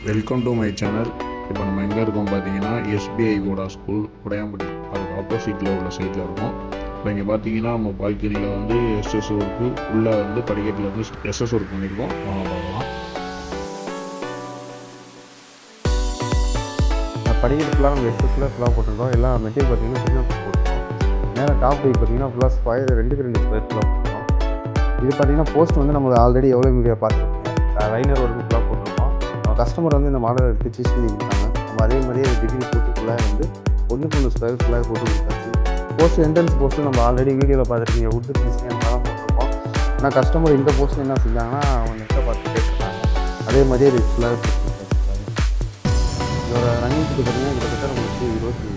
Welcome to my channel. இப்போ நம்ம எங்கே இருக்கோம் பார்த்தீங்கன்னா எஸ்பிஐ கோடா ஸ்கூல் உடையாம்பட்டி, அதுக்கு ஆப்போசிட்டில் உள்ள சைட்டில் இருக்கோம். இப்போ இங்கே பார்த்தீங்கன்னா நம்ம பால்கனியில் வந்து எஸ்எஸ் ஒர்க்கு, உள்ளே வந்து படிக்கட்டில் வந்து எஸ்எஸ் ஒர்க் பண்ணியிருக்கோம். பார்க்கலாம். படிக்கட்டுலாம் நம்ம எஸ்எஸ்ல ஃபுல்லாக போட்டிருக்கோம். எல்லாம் மெட்டீரியல் பார்த்தீங்கன்னா சின்ன போட்டிருக்கோம். மேலே டாப் போய் பார்த்தீங்கன்னா ஃபுல்லாக ஸ்கொயர் 2x2 ஸ்கொயர் ஃபுல்லாக போட்டிருக்கோம். இது பார்த்தீங்கன்னா போஸ்ட் வந்து நம்ம ஆல்ரெடி எவ்வளோ மீடியா பார்த்துருக்கோம். லைனர் ஒர்க்கு ஃபுல்லாக போட்டிருக்கோம். கஸ்டமர் வந்து இந்த மாடல் எடுத்து சூஸ் பண்ணி கொடுத்தாங்க. நம்ம அதே மாதிரியே டிகிரி போட்டு ஃபுல்லாக வந்து 1 ஸ்கொயர் ஃபுல்லாக போட்டு கொடுத்தாச்சு. போஸ்ட் என்ட்ரன்ஸ் போஸ்ட்டு நம்ம ஆல்ரெடி வீடியோவில் பார்த்துருக்கீங்க. உட்டு டிசைன் தான் போட்டிருக்கோம். ஆனால் கஸ்டமர் இந்த போஸ்ட் என்ன செஞ்சாங்கன்னா அவங்க நெட்டை பார்த்து கேட்டுருக்காங்க. அதே மாதிரியே இது ஃபுல்லாக கொடுத்துருக்காங்க. இதோட ரன்னிங் பார்த்தீங்கன்னா கிட்டத்தட்ட நம்மளுக்கு 25.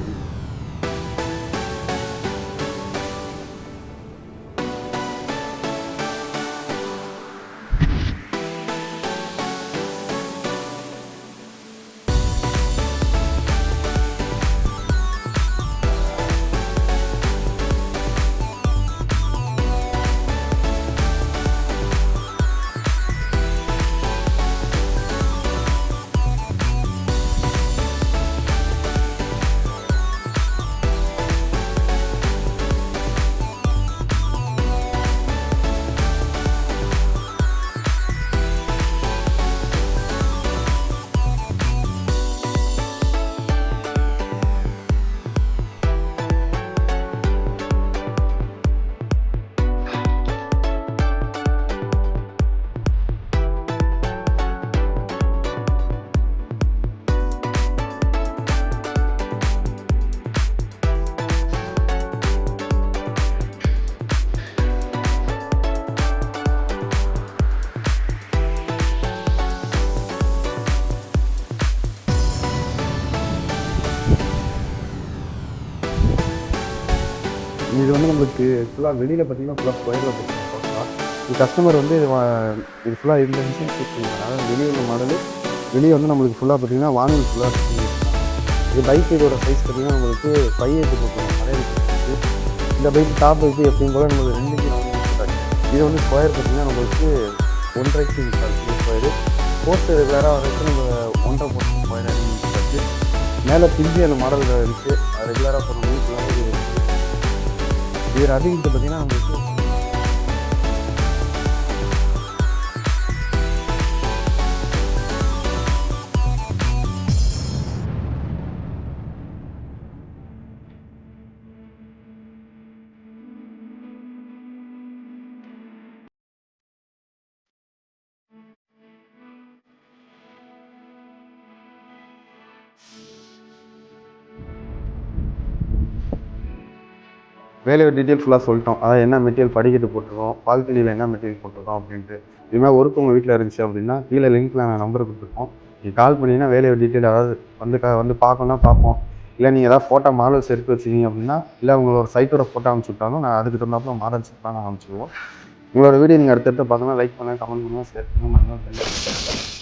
இது வந்து நம்மளுக்கு ஃபுல்லாக வெளியில் பார்த்தீங்கன்னா ஃபுல்லாக ஸ்கொயரில் போட்டுருக்கோம். இது கஸ்டமர் வந்து இது ஃபுல்லாக இந்த டிசைன் சூஸ் பண்ணிருக்காங்க. அதாவது வெளியே உள்ள மாடலு வெளியே வந்து நம்மளுக்கு ஃபுல்லாக பார்த்தீங்கன்னா வானல் ஃபுல்லாக இது பைக். இதோட சைஸ் பார்த்தீங்கன்னா நம்மளுக்கு 5/8 போட்டுருக்கோம். அதே இந்த பைக் டாப் பைக்கு எப்பயும் போல் நம்மளுக்கு 2 போட்டாச்சு. இது வந்து ஸ்கொயர் பார்த்தீங்கன்னா நம்மளுக்கு 1.5 ஸ்கொயரு. போஸ்ட் ரெகுலராக வரைக்கும் நம்ம 1.5 போட்டு ஸ்கொயர் போட்டாச்சு. மேலே பிரிஞ்சு அந்த மாடல் இருந்துச்சு. அது ரெகுலராக போடும்போது ஃபுல்லாக இது அதிகத்தை பார்த்தீங்கன்னா நம்மளுக்கு வேலையோட டீட்டெயில் ஃபுல்லாக சொல்லிட்டோம். அதாவது என்ன மெட்டீரியல் படிக்கட்டு போட்டிருக்கோம், பால்கனியில் என்ன மெட்டீரியல் போட்டிருக்கோம் அப்படின்ட்டு. இதுமாதிரி ஒர்க் உங்கள் வீட்டில் இருந்துச்சு அப்படின்னா கீழே லிங்க்கில் நான் நம்பர் கொடுத்துருக்கோம். நீங்கள் கால் பண்ணிங்கன்னா வேலையோட டீட்டெயில் அதாவது வந்து பார்க்கணுன்னா பார்ப்போம். இல்லை நீங்கள் ஏதாவது ஃபோட்டோ மாடல்ஸ் எடுத்து வச்சிங்க அப்படின்னா, இல்லை உங்களோட சைட்டோட ஃபோட்டோ அனுப்பிச்சுட்டாலும் நான் அதுக்கு தகுந்தாப்புல மாடல்ஸ் தான் நான் அனுப்பிச்சிடுவோம். உங்களோட வீடியோ நீங்கள் அடுத்தடுத்து பார்க்கணும். லைக் பண்ணுங்கள், கமெண்ட் பண்ணுங்கள், ஷேர் பண்ணுங்கள்.